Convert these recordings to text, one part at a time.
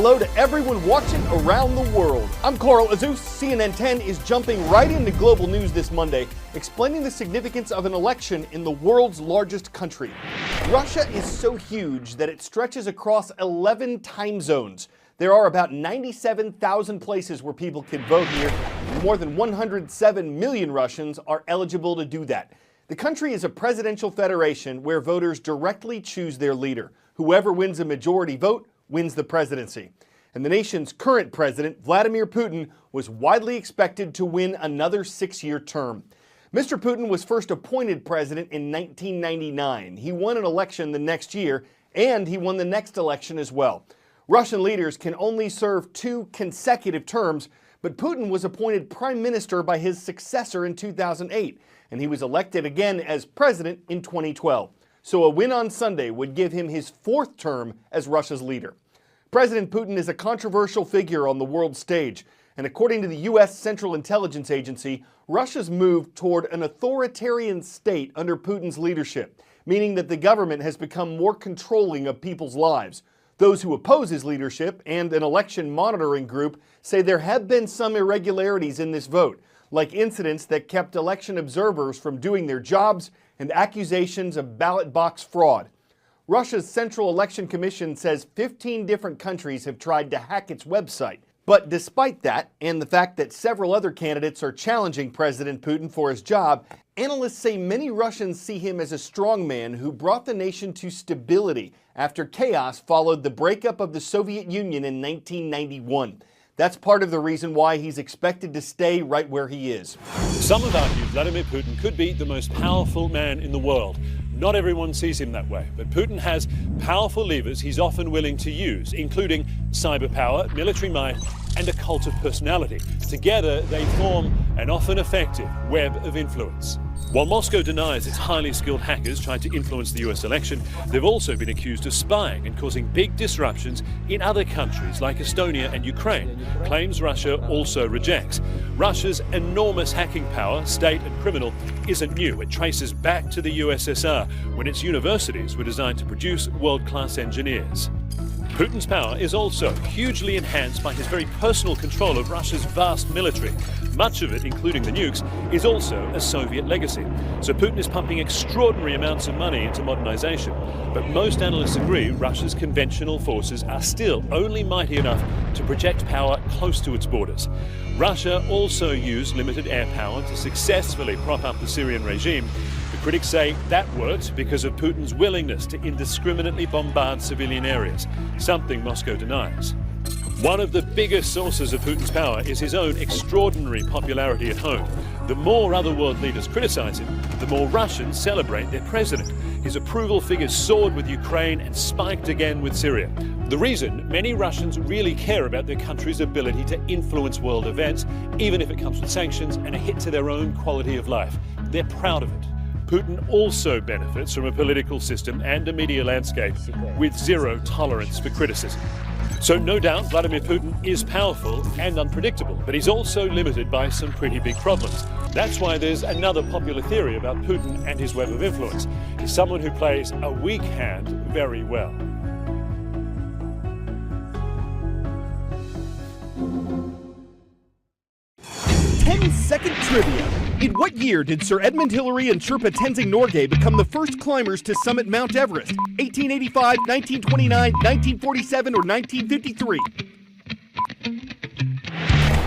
Hello to everyone watching around the world. I'm Carl Azus. CNN 10 is jumping right into global news this Monday, explaining the significance of an election in the world's largest country. Russia is so huge that it stretches across 11 time zones. There are about 97,000 places where people can vote here, and more than 107 million Russians are eligible to do that. The country is a presidential federation where voters directly choose their leader. Whoever wins a majority vote wins the presidency. And the nation's current president, Vladimir Putin, was widely expected to win another 6-year term. Mr. Putin was first appointed president in 1999. He won an election the next year, and he won the next election as well. Russian leaders can only serve 2 consecutive terms, but Putin was appointed prime minister by his successor in 2008, and he was elected again as president in 2012. So a win on Sunday would give him his 4th term as Russia's leader. President Putin is a controversial figure on the world stage, and according to the U.S. Central Intelligence Agency, Russia's moved toward an authoritarian state under Putin's leadership, meaning that the government has become more controlling of people's lives. Those who oppose his leadership and an election monitoring group say there have been some irregularities in this vote, like incidents that kept election observers from doing their jobs and accusations of ballot box fraud. Russia's Central Election Commission says 15 different countries have tried to hack its website. But despite that, and the fact that several other candidates are challenging President Putin for his job, analysts say many Russians see him as a strongman who brought the nation to stability after chaos followed the breakup of the Soviet Union in 1991. That's part of the reason why he's expected to stay right where he is. Some have argued Vladimir Putin could be the most powerful man in the world. Not everyone sees him that way, but Putin has powerful levers he's often willing to use, including cyber power, military might, and a cult of personality. Together, they form an often effective web of influence. While Moscow denies its highly skilled hackers tried to influence the US election, they've also been accused of spying and causing big disruptions in other countries like Estonia and Ukraine, claims Russia also rejects. Russia's enormous hacking power, state and criminal, isn't new. It traces back to the USSR, when its universities were designed to produce world-class engineers. Putin's power is also hugely enhanced by his very personal control of Russia's vast military. Much of it, including the nukes, is also a Soviet legacy. So Putin is pumping extraordinary amounts of money into modernization. But most analysts agree Russia's conventional forces are still only mighty enough to project power close to its borders. Russia also used limited air power to successfully prop up the Syrian regime. The critics say that worked because of Putin's willingness to indiscriminately bombard civilian areas, something Moscow denies. One of the biggest sources of Putin's power is his own extraordinary popularity at home. The more other world leaders criticize him, the more Russians celebrate their president. His approval figures soared with Ukraine and spiked again with Syria. The reason many Russians really care about their country's ability to influence world events, even if it comes with sanctions and a hit to their own quality of life. They're proud of it. Putin also benefits from a political system and a media landscape with zero tolerance for criticism. So no doubt Vladimir Putin is powerful and unpredictable, but he's also limited by some pretty big problems. That's why there's another popular theory about Putin and his web of influence. He's someone who plays a weak hand very well. Ten-second trivia. In what year did Sir Edmund Hillary and Sherpa Tenzing Norgay become the first climbers to summit Mount Everest? 1885, 1929, 1947, or 1953?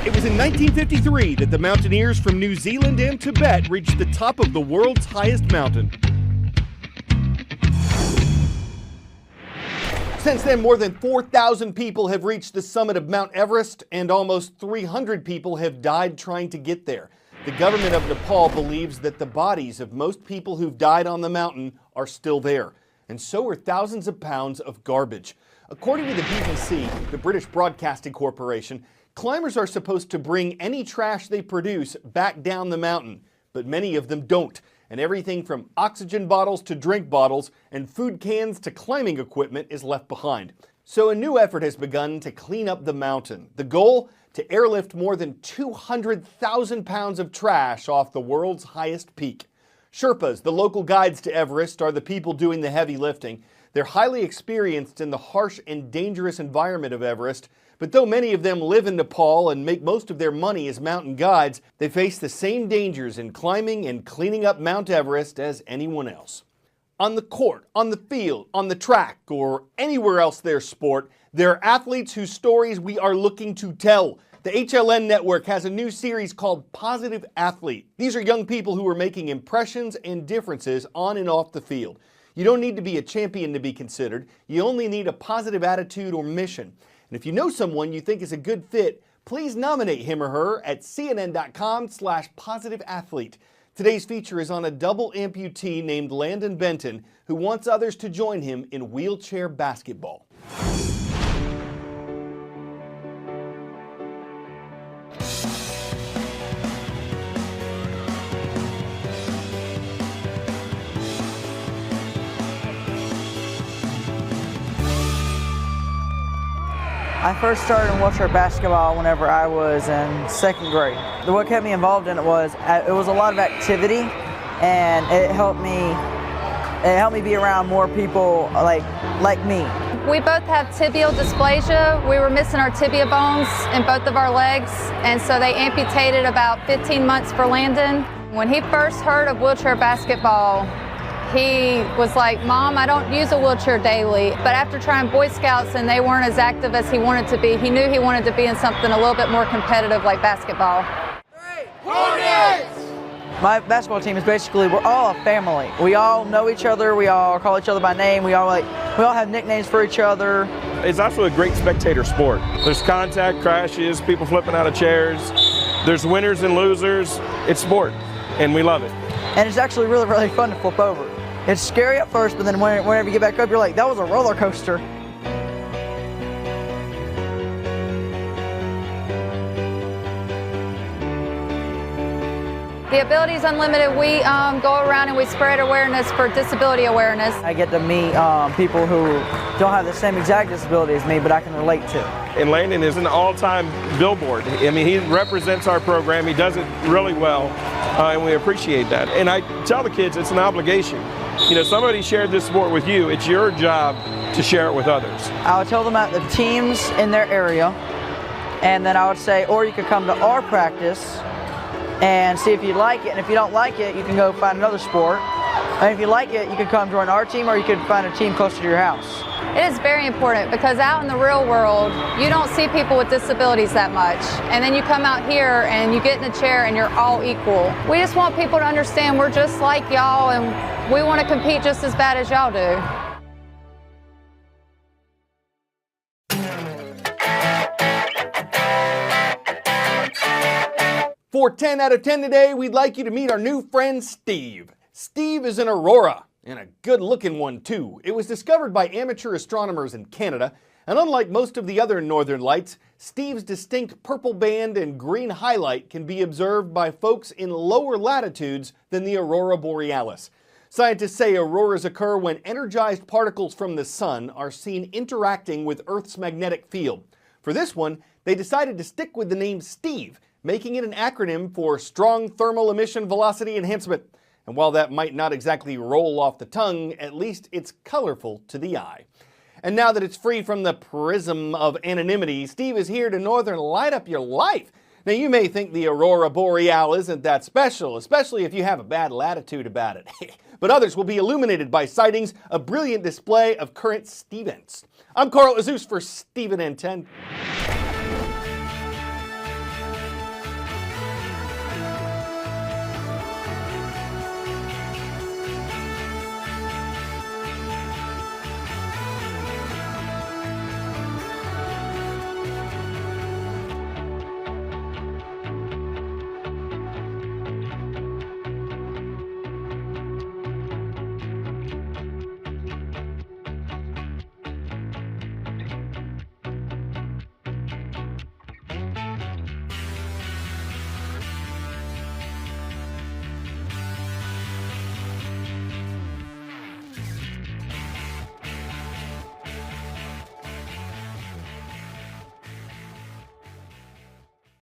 It was in 1953 that the mountaineers from New Zealand and Tibet reached the top of the world's highest mountain. Since then, more than 4,000 people have reached the summit of Mount Everest, and almost 300 people have died trying to get there. The government of Nepal believes that the bodies of most people who've died on the mountain are still there, and so are thousands of pounds of garbage. According to the BBC, the British Broadcasting Corporation, climbers are supposed to bring any trash they produce back down the mountain, but many of them don't. And everything from oxygen bottles to drink bottles and food cans to climbing equipment is left behind. So a new effort has begun to clean up the mountain. The goal? To airlift more than 200,000 pounds of trash off the world's highest peak. Sherpas, the local guides to Everest, are the people doing the heavy lifting. They're highly experienced in the harsh and dangerous environment of Everest, but though many of them live in Nepal and make most of their money as mountain guides, they face the same dangers in climbing and cleaning up Mount Everest as anyone else. On the court, on the field, on the track, or anywhere else there's sport, there are athletes whose stories we are looking to tell. The HLN network has a new series called Positive Athlete. These are young people who are making impressions and differences on and off the field. You don't need to be a champion to be considered. You only need a positive attitude or mission. And if you know someone you think is a good fit, please nominate him or her at cnn.com/positiveathlete. Today's feature is on a double amputee named Landon Benton who wants others to join him in wheelchair basketball. I first started in wheelchair basketball whenever I was in second grade. What kept me involved in it was a lot of activity, and it helped me be around more people like me. We both have tibial dysplasia. We were missing our tibia bones in both of our legs, and so they amputated about 15 months for Landon. When he first heard of wheelchair basketball, he was like, "Mom, I don't use a wheelchair daily." But after trying Boy Scouts and they weren't as active as he wanted to be, he knew he wanted to be in something a little bit more competitive like basketball. My basketball team is basically, we're all a family. We all know each other, we all call each other by name, we all have nicknames for each other. It's also a great spectator sport. There's contact, crashes, people flipping out of chairs. There's winners and losers. It's sport, and we love it. And it's actually really, really fun to flip over. It's scary at first, but then whenever you get back up, you're like, that was a roller coaster. The Abilities Unlimited, we go around and we spread awareness for disability awareness. I get to meet people who don't have the same exact disability as me, but I can relate to. And Landon is an all-time billboard. I mean, he represents our program. He does it really well, and we appreciate that. And I tell the kids it's an obligation. You know, somebody shared this sport with you. It's your job to share it with others. I would tell them about the teams in their area, and then I would say, or you could come to our practice and see if you like it. And if you don't like it, you can go find another sport. And if you like it, you can come join our team, or you could find a team closer to your house. It is very important because out in the real world, you don't see people with disabilities that much. And then you come out here and you get in a chair and you're all equal. We just want people to understand we're just like y'all and we want to compete just as bad as y'all do. For 10 out of 10 today, we'd like you to meet our new friend Steve. Steve is an aurora, and a good-looking one too. It was discovered by amateur astronomers in Canada, and unlike most of the other northern lights, Steve's distinct purple band and green highlight can be observed by folks in lower latitudes than the aurora borealis. Scientists say auroras occur when energized particles from the sun are seen interacting with Earth's magnetic field. For this one, they decided to stick with the name Steve, making it an acronym for Strong Thermal Emission Velocity Enhancement. And while that might not exactly roll off the tongue, at least it's colorful to the eye. And now that it's free from the prism of anonymity, Steve is here to Northern light up your life. Now you may think the aurora borealis isn't that special, especially if you have a bad latitude about it. But others will be illuminated by sightings, a brilliant display of current Stevents. I'm Carl Azus for Steven and 10.